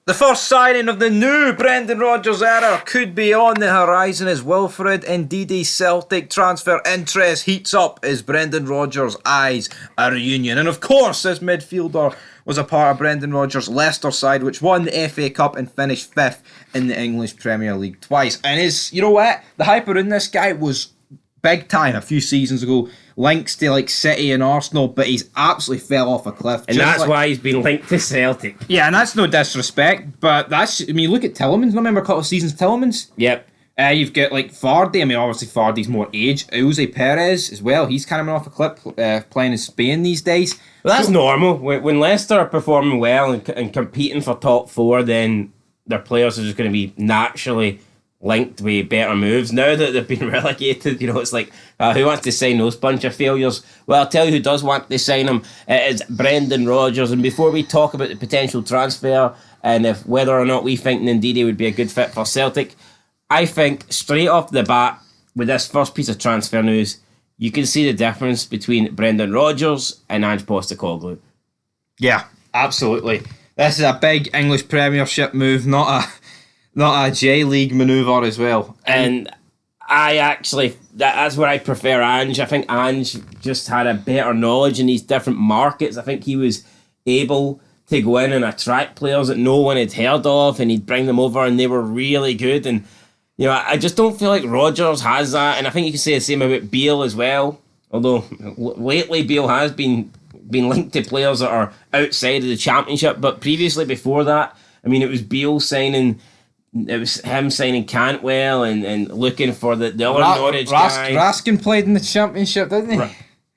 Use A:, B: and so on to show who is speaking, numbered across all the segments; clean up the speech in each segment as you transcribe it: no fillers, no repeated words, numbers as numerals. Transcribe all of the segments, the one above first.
A: The first signing of the new Brendan Rodgers era could be on the horizon as Wilfred and Ndidi Celtic transfer interest heats up as Brendan Rodgers eyes a reunion. And of course, this midfielder was a part of Brendan Rodgers' Leicester side, which won the FA Cup and finished 5th in the English Premier League twice. And you know what? The hype around this guy was big time a few seasons ago. Links to like City and Arsenal, but he's absolutely fell off a cliff.
B: And that's why he's been linked to Celtic.
A: Yeah, and that's no disrespect, but look at Tielemans. Remember a couple of seasons Tielemans?
B: Yep.
A: You've got like Vardy. I mean, obviously Vardy's more age. Jose Perez as well. He's kind of off a cliff playing in Spain these days.
B: Well, that's normal. When Leicester are performing well and competing for top four, then their players are just going to be naturally linked with better moves. Now that they've been relegated, it's like, who wants to sign those bunch of failures? Well, I'll tell you who does want to sign them. It is Brendan Rodgers. And before we talk about the potential transfer and if whether or not we think Ndidi would be a good fit for Celtic, I think straight off the bat with this first piece of transfer news, you can see the difference between Brendan Rodgers and Ange Postecoglou.
A: Yeah, absolutely. This is a big English Premiership move, not a J-League manoeuvre as well.
B: And that's where I prefer Ange. I think Ange just had a better knowledge in these different markets. I think he was able to go in and attract players that no one had heard of, and he'd bring them over and they were really good. And I just don't feel like Rodgers has that. And I think you can say the same about Bale as well. Although lately Bale has been linked to players that are outside of the Championship. But previously, before that, I mean, it was Bale signing... It was him signing Cantwell and looking for the other Norwich guy.
A: Raskin played in the Championship, didn't he?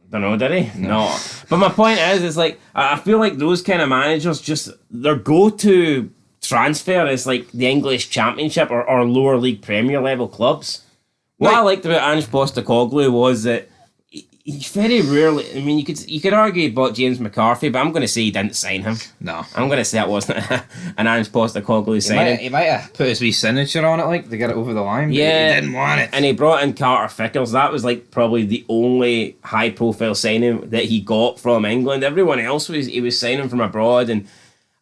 B: Don't know, did he? No. But my point is like, I feel like those kind of managers, just their go-to transfer is like the English Championship or lower league Premier level clubs. What I liked about Ange Postecoglou was that he very rarely... I mean, you could argue he bought James McCarthy, but I'm going to say he didn't sign him.
A: No.
B: I'm going to say that wasn't an Ange Postecoglou signing.
A: He might have put his wee signature on it, to get it over the line,
B: yeah,
A: but he didn't want it.
B: And he brought in Carter Vickers. That was probably the only high-profile signing that he got from England. Everyone else he was signing from abroad, and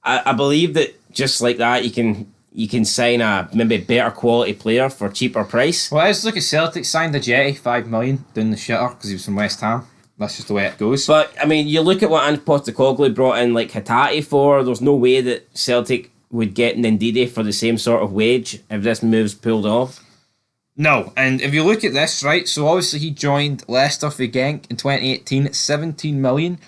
B: I believe that just like that, you can sign a maybe better quality player for a cheaper price.
A: Well, let's look at Celtic signed the Jetty, 5 million, doing the shitter because he was from West Ham. That's just the way it goes.
B: But, I mean, you look at what Ange Postecoglou brought in Hatate for, there's no way that Celtic would get Ndidi for the same sort of wage if this move's pulled off.
A: No, and if you look at this, right, so obviously he joined Leicester for Genk in 2018 at 17 million.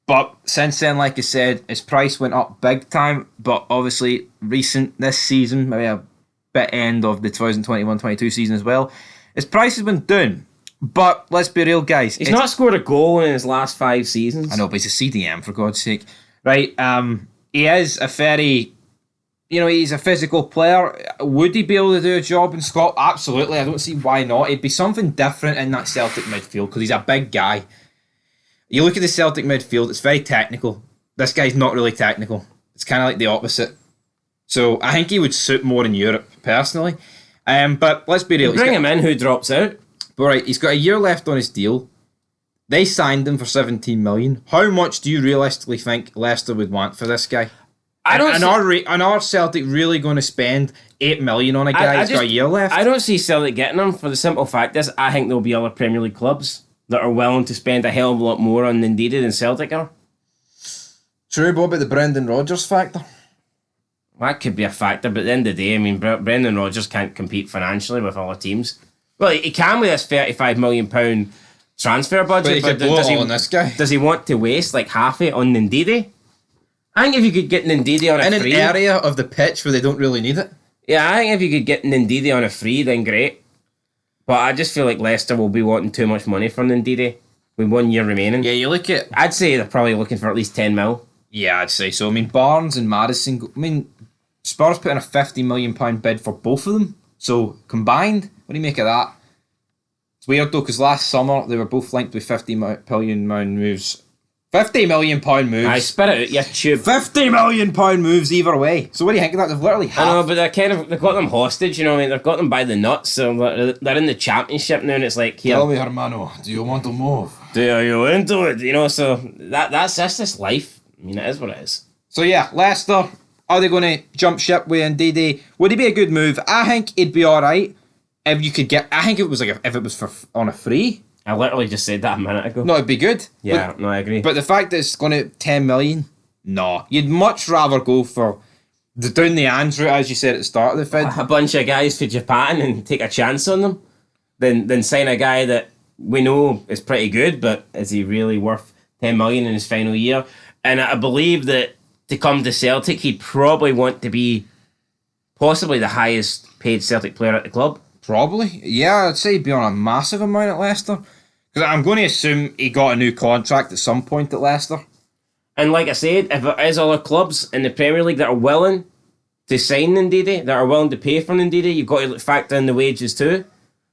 A: But since then, like I said, his price went up big time. But obviously, this season, maybe a bit end of the 2021-22 season as well, his price has been down. But let's be real, guys.
B: He's not scored a goal in his last 5 seasons.
A: I know, but he's a CDM, for God's sake. Right, he is a very... he's a physical player. Would he be able to do a job in Scotland? Absolutely. I don't see why not. It'd be something different in that Celtic midfield because he's a big guy. You look at the Celtic midfield, it's very technical. This guy's not really technical. It's kind of like the opposite. So I think he would suit more in Europe, personally. But let's be real.
B: Bring him in, who drops out.
A: But right, he's got a year left on his deal. They signed him for 17 million. How much do you realistically think Leicester would want for this guy? Are Celtic really going to spend 8 million on a guy who's got a year left?
B: I don't see Celtic getting him for the simple fact is I think there'll be other Premier League clubs that are willing to spend a hell of a lot more on Ndidi than Celtic are.
A: True, but what about the Brendan Rodgers factor?
B: That could be a factor, but at the end of the day, I mean, Brendan Rodgers can't compete financially with other teams. Well, he can with this £35 million transfer budget,
A: but this guy.
B: Does he want to waste half it on Ndidi? I think if you could get Ndidi on a free...
A: In an area of the pitch where they don't really need it.
B: Yeah, I think if you could get Ndidi on a free, then great. But I just feel like Leicester will be wanting too much money from Ndidi with 1 year remaining.
A: Yeah, you look at...
B: I'd say they're probably looking for at least 10 mil.
A: Yeah, I'd say so. I mean, Barnes and Madison... Spurs put in a £50 million bid for both of them. So, combined, what do you make of that? It's weird, though, because last summer, they were both linked with £50 million moves. £50 million moves.
B: I spit it out, you tube.
A: £50 million moves either way. So what do you think of that? They've literally half.
B: I know, but they've got them hostage, what I mean? They've got them by the nuts, so they're in the Championship now, and it's like, here.
A: Tell me, hermano, do you want to move?
B: Do you into it? So that's just this life. I mean, it is what it is.
A: So yeah, Leicester, Are they going to jump ship with Ndidi? Would he be a good move? I think he'd be alright if you could get... I think it was like if it was on a free.
B: I literally just said that a minute ago.
A: No, it'd be good.
B: Yeah,
A: But,
B: no, I agree.
A: but the fact that it's going to 10 million, no. You'd much rather go for down the Ange route, as you said at the start of the vid.
B: A bunch of guys for Japan and take a chance on them than sign a guy that we know is pretty good, but is he really worth 10 million in his final year? And I believe that to come to Celtic, he'd probably want to be possibly the highest paid Celtic player at the club.
A: Probably. Yeah, I'd say he'd be on a massive amount at Leicester. Because I'm going to assume he got a new contract at some point at Leicester.
B: And like I said, if there is other clubs in the Premier League that are willing to sign Ndidi, that are willing to pay for Ndidi, you've got to factor in the wages too.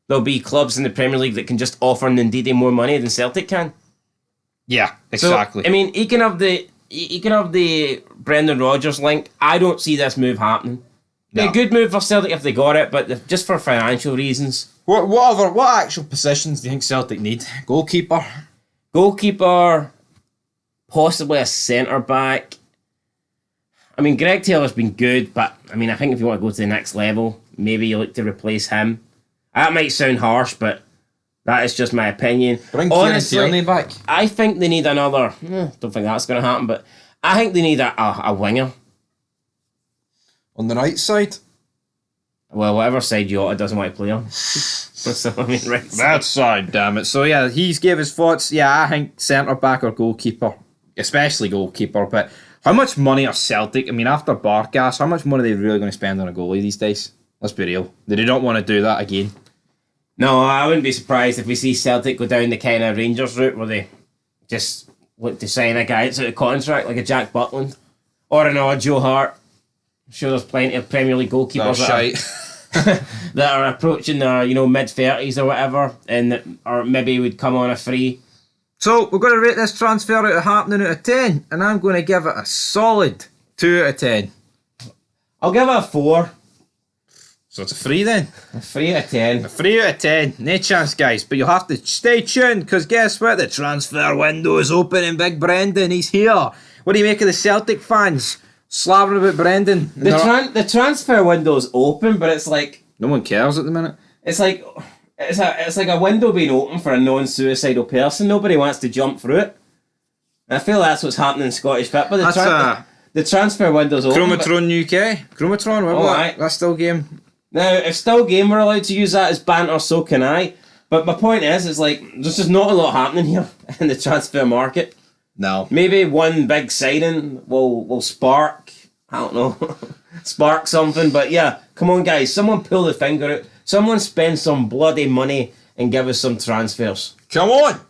B: There'll be clubs in the Premier League that can just offer Ndidi more money than Celtic can.
A: Yeah, exactly.
B: So, I mean, he can have the Brendan Rodgers link. I don't see this move happening.
A: No.
B: A good move for Celtic if they got it, but just for financial reasons.
A: What actual positions do you think Celtic need?
B: Goalkeeper, possibly a centre back. I mean, Greg Taylor's been good, but I mean, I think if you want to go to the next level, maybe you look to replace him. That might sound harsh, but that is just my opinion.
A: Bring Kieran Tierney back.
B: I think they need another. Don't think that's going to happen, but I think they need a winger.
A: On the right side?
B: Well, whatever side Jota doesn't want to play on. So, I mean, right
A: That side, damn it. So, yeah, he's gave his thoughts. Yeah, I think centre-back or goalkeeper. Especially goalkeeper. But how much money are Celtic? I mean, after Barkas, how much money are they really going to spend on a goalie these days? Let's be real. They don't want to do that again.
B: No, I wouldn't be surprised if we see Celtic go down the kind of Rangers route where they just look to sign a guy that's out of contract, like a Jack Butland. Or an odd Joe Hart. I'm sure there's plenty of Premier League goalkeepers that are approaching their, mid-30s or whatever, and or maybe would come on a free.
A: So, we're going to rate this transfer out of happening out of 10, and I'm going to give it a solid 2 out of 10.
B: I'll give it a 4.
A: So it's a 3 then?
B: A 3 out of 10.
A: A 3 out of 10. No chance, guys, but you'll have to stay tuned, because guess what? The transfer window is open, and Big Brendan, he's here. What do you make of the Celtic fans slavering about Brendan?
B: The transfer window's open, but it's like...
A: No one cares at the minute.
B: It's like a window being open for a non-suicidal person. Nobody wants to jump through it. And I feel that's what's happening in Scottish football. The transfer window's open.
A: Chromatron UK. Chromatron, remember that?
B: Right.
A: That's still game.
B: Now, if Still Game were allowed to use that as banter, so can I. But my point is, it's like, there's just not a lot happening here in the transfer market.
A: No.
B: Maybe one big signing will spark, I don't know, spark something. But yeah, come on guys, someone pull the finger out. Someone spend some bloody money and give us some transfers.
A: Come on!